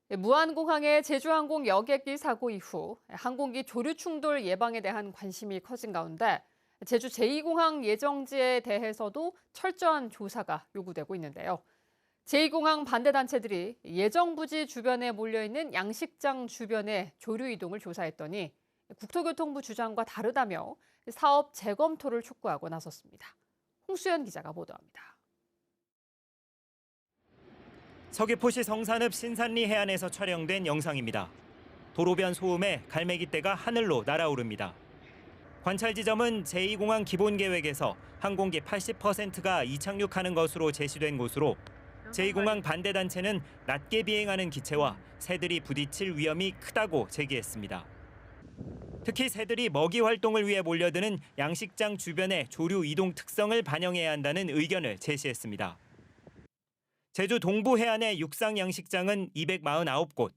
무안공항의 제주항공 여객기 사고 이후 항공기 조류 충돌 예방에 대한 관심이 커진 가운데 제주 제2공항 예정지에 대해서도 철저한 조사가 요구되고 있는데요. 제2공항 반대단체들이 예정 부지 주변에 몰려있는 양식장 주변의 조류 이동을 조사했더니 국토교통부 주장과 다르다며 사업 재검토를 촉구하고 나섰습니다. 홍수연 기자가 보도합니다. 서귀포시 성산읍 신산리 해안에서 촬영된 영상입니다. 도로변 소음에 갈매기떼가 하늘로 날아오릅니다. 관찰 지점은 제2공항 기본계획에서 항공기 80%가 이착륙하는 것으로 제시된 곳으로 제2공항 반대단체는 낮게 비행하는 기체와 새들이 부딪힐 위험이 크다고 제기했습니다. 특히 새들이 먹이 활동을 위해 몰려드는 양식장 주변의 조류 이동 특성을 반영해야 한다는 의견을 제시했습니다. 제주 동부 해안의 육상 양식장은 249곳,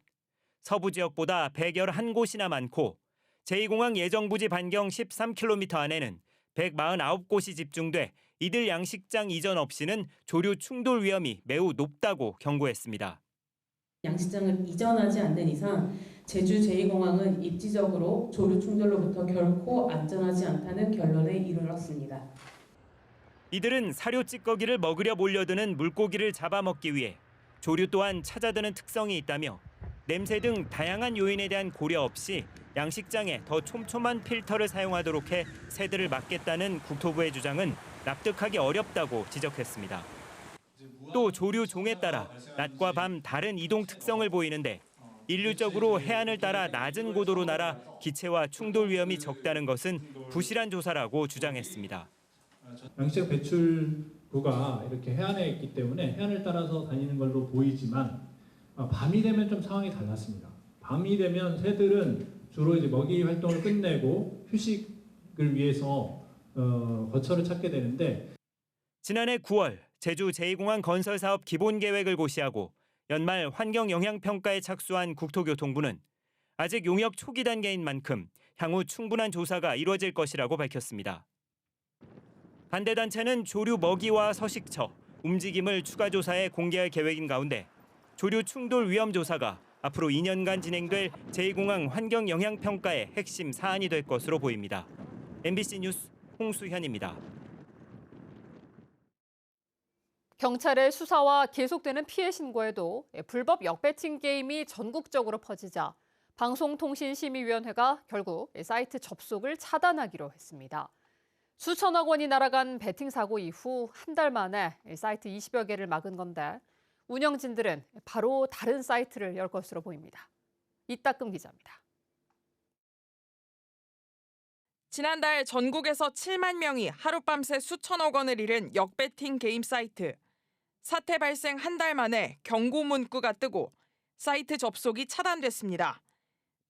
서부 지역보다 111곳이나 많고 제2공항 예정부지 반경 13km 안에는 149곳이 집중돼 이들 양식장 이전 없이는 조류 충돌 위험이 매우 높다고 경고했습니다. 양식장을 이전하지 않는 이상 제주 제2공항은 입지적으로 조류 충돌로부터 결코 안전하지 않다는 결론에 이르렀습니다. 이들은 사료 찌꺼기를 먹으려 몰려드는 물고기를 잡아먹기 위해 조류 또한 찾아드는 특성이 있다며 냄새 등 다양한 요인에 대한 고려 없이 양식장에 더 촘촘한 필터를 사용하도록 해 새들을 막겠다는 국토부의 주장은 납득하기 어렵다고 지적했습니다. 또 조류 종에 따라 낮과 밤 다른 이동 특성을 보이는데 일률적으로 해안을 따라 낮은 고도로 날아 기체와 충돌 위험이 적다는 것은 부실한 조사라고 주장했습니다. 양식장 배출구가 이렇게 해안에 있기 때문에 해안을 따라서 다니는 걸로 보이지만 밤이 되면 좀 상황이 달랐습니다. 밤이 되면 새들은 주로 이제 먹이 활동을 끝내고 휴식을 위해서 거처를 찾게 되는데 지난해 9월 제주 제2공항 건설 사업 기본 계획을 고시하고 연말 환경 영향 평가에 착수한 국토교통부는 아직 용역 초기 단계인 만큼 향후 충분한 조사가 이루어질 것이라고 밝혔습니다. 반대단체는 조류 먹이와 서식처, 움직임을 추가 조사에 공개할 계획인 가운데 조류 충돌 위험 조사가 앞으로 2년간 진행될 제2공항 환경 영향 평가의 핵심 사안이 될 것으로 보입니다. MBC 뉴스 홍수현입니다. 경찰의 수사와 계속되는 피해 신고에도 불법 역배팅 게임이 전국적으로 퍼지자 방송통신심의위원회가 결국 사이트 접속을 차단하기로 했습니다. 수천억 원이 날아간 베팅 사고 이후 한 달 만에 사이트 20여 개를 막은 건데 운영진들은 바로 다른 사이트를 열 것으로 보입니다. 이따금 기자입니다. 지난달 전국에서 7만 명이 하룻밤새 수천억 원을 잃은 역배팅 게임 사이트. 사태 발생 한 달 만에 경고 문구가 뜨고 사이트 접속이 차단됐습니다.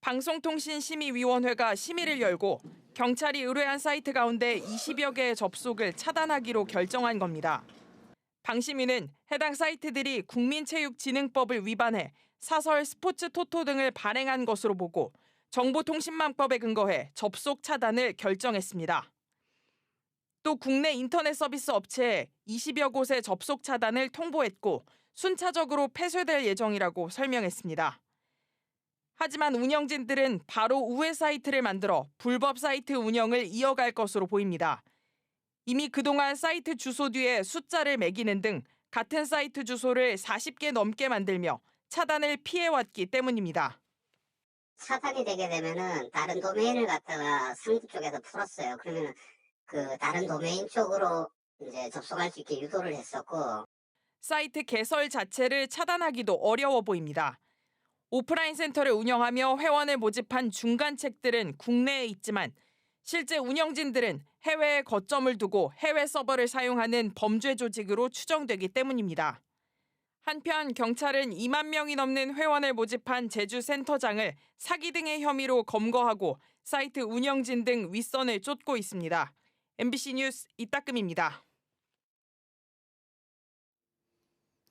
방송통신심의위원회가 심의를 열고 경찰이 의뢰한 사이트 가운데 20여 개의 접속을 차단하기로 결정한 겁니다. 방심위는 해당 사이트들이 국민체육진흥법을 위반해 사설, 스포츠 토토 등을 발행한 것으로 보고 정보통신망법에 근거해 접속 차단을 결정했습니다. 또 국내 인터넷 서비스 업체에 20여 곳의 접속 차단을 통보했고 순차적으로 폐쇄될 예정이라고 설명했습니다. 하지만 운영진들은 바로 우회 사이트를 만들어 불법 사이트 운영을 이어갈 것으로 보입니다. 이미 그동안 사이트 주소 뒤에 숫자를 매기는 등 같은 사이트 주소를 40개 넘게 만들며 차단을 피해왔기 때문입니다. 차단이 되게 되면은 다른 도메인을 갖다가 상부 쪽에서 풀었어요. 그러면은 그 다른 도메인 쪽으로 이제 접속할 수 있게 유도를 했었고. 사이트 개설 자체를 차단하기도 어려워 보입니다. 오프라인 센터를 운영하며 회원을 모집한 중간책들은 국내에 있지만 실제 운영진들은 해외에 거점을 두고 해외 서버를 사용하는 범죄 조직으로 추정되기 때문입니다. 한편 경찰은 2만 명이 넘는 회원을 모집한 제주 센터장을 사기 등의 혐의로 검거하고 사이트 운영진 등 윗선을 쫓고 있습니다. MBC 뉴스 이따금입니다.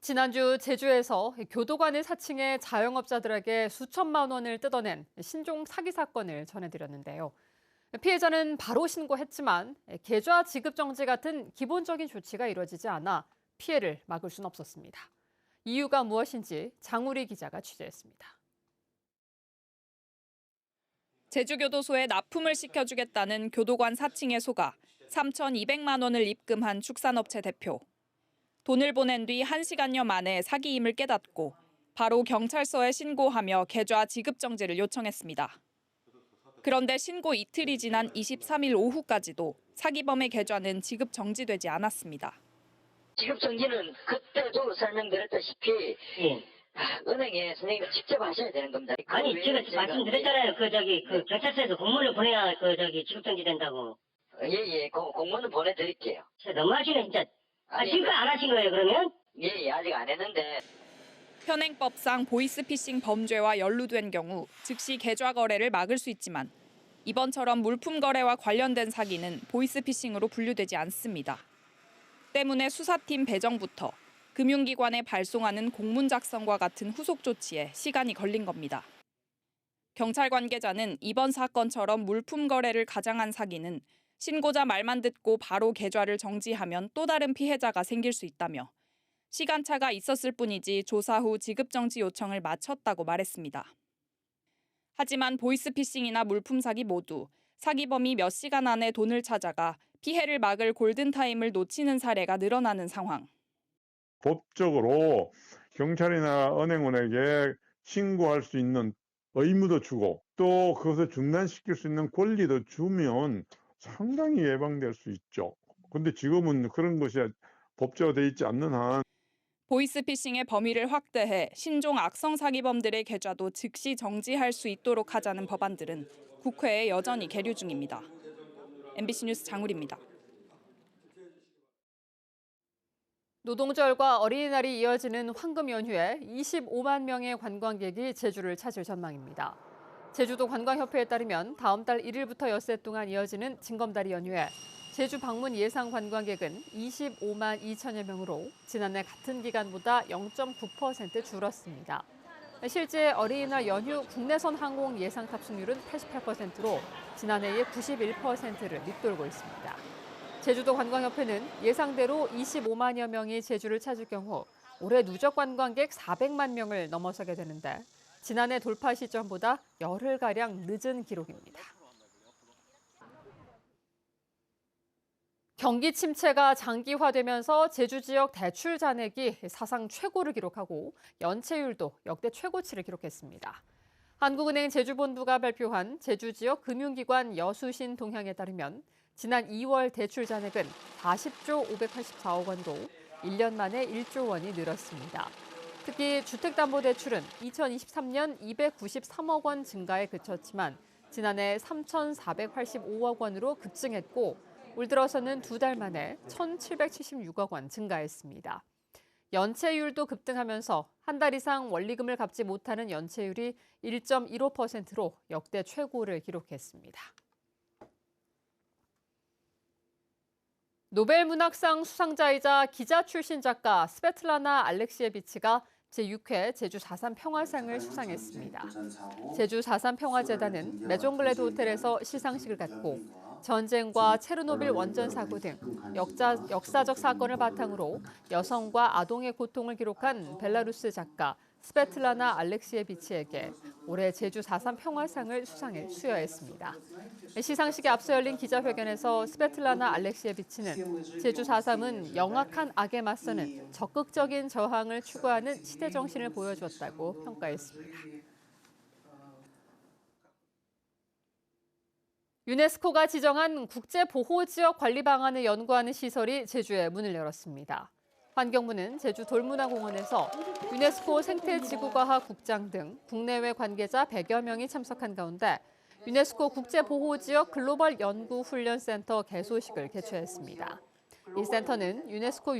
지난주 제주에서 교도관을 사칭해 자영업자들에게 수천만 원을 뜯어낸 신종 사기 사건을 전해드렸는데요. 피해자는 바로 신고했지만 계좌 지급 정지 같은 기본적인 조치가 이루어지지 않아 피해를 막을 순 없었습니다. 이유가 무엇인지 장우리 기자가 취재했습니다. 제주교도소에 납품을 시켜주겠다는 교도관 사칭에 속아 3,200만 원을 입금한 축산업체 대표. 돈을 보낸 뒤 1시간여 만에 사기임을 깨닫고 바로 경찰서에 신고하며 계좌 지급 정지를 요청했습니다. 그런데 신고 이틀이 지난 23일 오후까지도 사기범의 계좌는 지급 정지되지 않았습니다. 지급 정지는 그때도 설명드렸다시피 은행에 선생님이 직접 하셔야 되는 겁니다. 아니 제가 말씀드렸잖아요. 그 경찰서에서 공문을 보내야 지급 정지 된다고. 예예, 공문은 보내드릴게요. 진짜 너무하시네 진짜. 지금까지 안 하신 거예요 그러면? 예예, 아직 안 했는데. 현행법상 보이스피싱 범죄와 연루된 경우 즉시 계좌 거래를 막을 수 있지만 이번처럼 물품 거래와 관련된 사기는 보이스피싱으로 분류되지 않습니다. 때문에 수사팀 배정부터 금융기관에 발송하는 공문 작성과 같은 후속 조치에 시간이 걸린 겁니다. 경찰 관계자는 이번 사건처럼 물품 거래를 가장한 사기는 신고자 말만 듣고 바로 계좌를 정지하면 또 다른 피해자가 생길 수 있다며 시간차가 있었을 뿐이지 조사 후 지급 정지 요청을 마쳤다고 말했습니다. 하지만 보이스피싱이나 물품 사기 모두 사기범이 몇 시간 안에 돈을 찾아가 피해를 막을 골든타임을 놓치는 사례가 늘어나는 상황. 법적으로 경찰이나 은행원에게 신고할 수 있는 의무도 주고 또 그것을 중단시킬 수 있는 권리도 주면 상당히 예방될 수 있죠. 근데 지금은 그런 것이 법제화되어 있지 않는 한 보이스피싱의 범위를 확대해 신종 악성 사기범들의 계좌도 즉시 정지할 수 있도록 하자는 법안들은 국회에 여전히 계류 중입니다. MBC 뉴스 장우리입니다. 노동절과 어린이날이 이어지는 황금 연휴에 25만 명의 관광객이 제주를 찾을 전망입니다. 제주도 관광협회에 따르면 다음 달 1일부터 엿새 동안 이어지는 징검다리 연휴에 제주 방문 예상 관광객은 25만 2천여 명으로 지난해 같은 기간보다 0.9% 줄었습니다. 실제 어린이날 연휴 국내선 항공 예상 탑승률은 88%로 지난해의 91%를 밑돌고 있습니다. 제주도 관광협회는 예상대로 25만여 명이 제주를 찾을 경우 올해 누적 관광객 400만 명을 넘어서게 되는데 지난해 돌파 시점보다 열흘가량 늦은 기록입니다. 경기 침체가 장기화되면서 제주 지역 대출 잔액이 사상 최고를 기록하고 연체율도 역대 최고치를 기록했습니다. 한국은행 제주본부가 발표한 제주 지역 금융기관 여수신 동향에 따르면 지난 2월 대출 잔액은 40조 584억 원으로 1년 만에 1조 원이 늘었습니다. 특히 주택담보대출은 2023년 293억 원 증가에 그쳤지만 지난해 3,485억 원으로 급증했고 올 들어서는 두 달 만에 1,776억 원 증가했습니다. 연체율도 급등하면서 한 달 이상 원리금을 갚지 못하는 연체율이 1.15%로 역대 최고를 기록했습니다. 노벨문학상 수상자이자 기자 출신 작가 스베틀라나 알렉시에비치가 제6회 제주 4.3 평화상을 수상했습니다. 제주 4.3 평화재단은 메종글레드 호텔에서 시상식을 갖고 전쟁과 체르노빌 원전 사고 등 역사적 사건을 바탕으로 여성과 아동의 고통을 기록한 벨라루스 작가 스베틀라나 알렉시에비치에게 올해 제주 4.3 평화상을 수여했습니다. 시상식에 앞서 열린 기자회견에서 스베틀라나 알렉시에비치는 제주 4.3은 영악한 악에 맞서는 적극적인 저항을 추구하는 시대 정신을 보여줬다고 평가했습니다. 유네스코가 지정한 국제보호지역 관리 방안을 연구하는 시설이 제주에 문을 열었습니다. 환경부는 제주 돌문화공원에서 유네스코 생태지구과학 국장 등 국내외 관계자 100여 명이 참석한 가운데 유네스코 국제보호지역 글로벌 연구훈련센터 개소식을 개최했습니다. 이 센터는 유네스코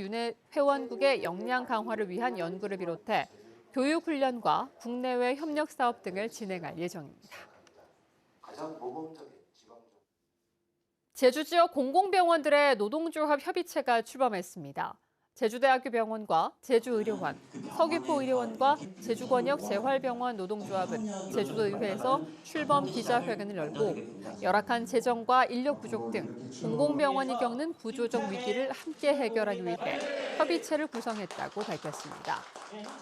회원국의 역량 강화를 위한 연구를 비롯해 교육훈련과 국내외 협력 사업 등을 진행할 예정입니다. 제주 지역 공공병원들의 노동조합 협의체가 출범했습니다. 제주대학교 병원과 제주의료원, 서귀포의료원과 제주권역 재활병원 노동조합은 제주도의회에서 출범 기자회견을 열고 열악한 재정과 인력 부족 등 공공병원이 겪는 구조적 위기를 함께 해결하기 위해 협의체를 구성했다고 밝혔습니다.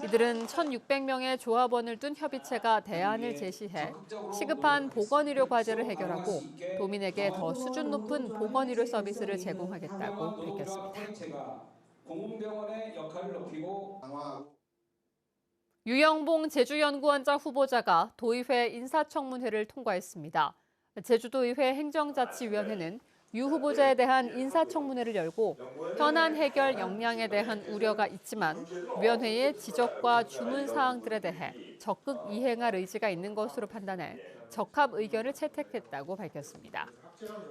이들은 1,600명의 조합원을 둔 협의체가 대안을 제시해 시급한 보건의료 과제를 해결하고 도민에게 더 수준 높은 보건의료 서비스를 제공하겠다고 밝혔습니다. 공공병원의 역할을 높이고 강화하고. 유영봉 제주연구원장 후보자가 도의회 인사청문회를 통과했습니다. 제주도의회 행정자치위원회는 유 후보자에 대한 인사청문회를 열고 현안 해결 역량에 대한 우려가 있지만 위원회의 지적과 주문 사항들에 대해 적극 이행할 의지가 있는 것으로 판단해 적합 의견을 채택했다고 밝혔습니다.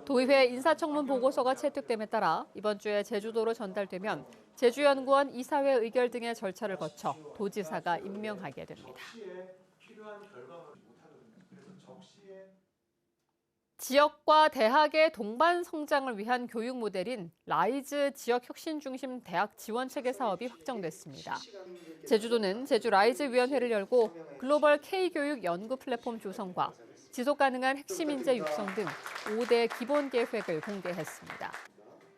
도의회 인사청문 보고서가 채택됨에 따라 이번 주에 제주도로 전달되면 제주연구원 이사회 의결 등의 절차를 거쳐 도지사가 임명하게 됩니다. 지역과 대학의 동반 성장을 위한 교육 모델인 라이즈 지역 혁신 중심 대학 지원 체계 사업이 확정됐습니다. 제주도는 제주 라이즈 위원회를 열고 글로벌 K교육 연구 플랫폼 조성과 지속 가능한 핵심 인재 육성 등 5대 기본 계획을 공개했습니다.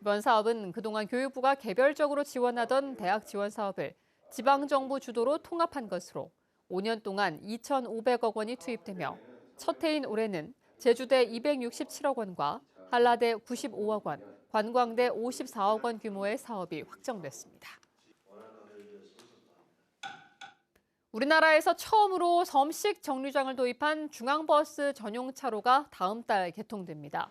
이번 사업은 그동안 교육부가 개별적으로 지원하던 대학 지원 사업을 지방정부 주도로 통합한 것으로 5년 동안 2,500억 원이 투입되며 첫 해인 올해는 제주대 267억 원과 한라대 95억 원, 관광대 54억 원 규모의 사업이 확정됐습니다. 우리나라에서 처음으로 섬식 정류장을 도입한 중앙버스 전용 차로가 다음 달 개통됩니다.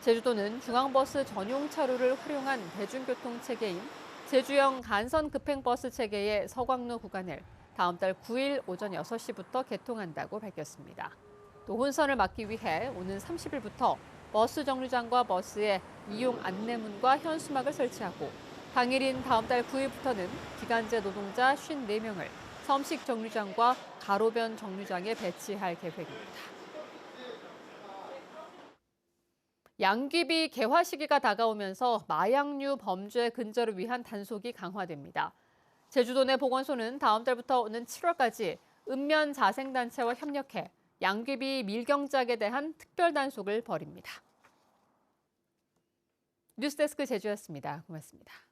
제주도는 중앙버스 전용 차로를 활용한 대중교통 체계인 제주형 간선 급행버스 체계의 서광로 구간을 다음 달 9일 오전 6시부터 개통한다고 밝혔습니다. 또 혼선을 막기 위해 오는 30일부터 버스 정류장과 버스에 이용 안내문과 현수막을 설치하고 당일인 다음 달 9일부터는 기간제 노동자 54명을 섬식 정류장과 가로변 정류장에 배치할 계획입니다. 양귀비 개화 시기가 다가오면서 마약류 범죄 근절을 위한 단속이 강화됩니다. 제주도 내 보건소는 다음 달부터 오는 7월까지 읍면 자생단체와 협력해 양귀비 밀경작에 대한 특별 단속을 벌입니다. 뉴스데스크 제주였습니다. 고맙습니다.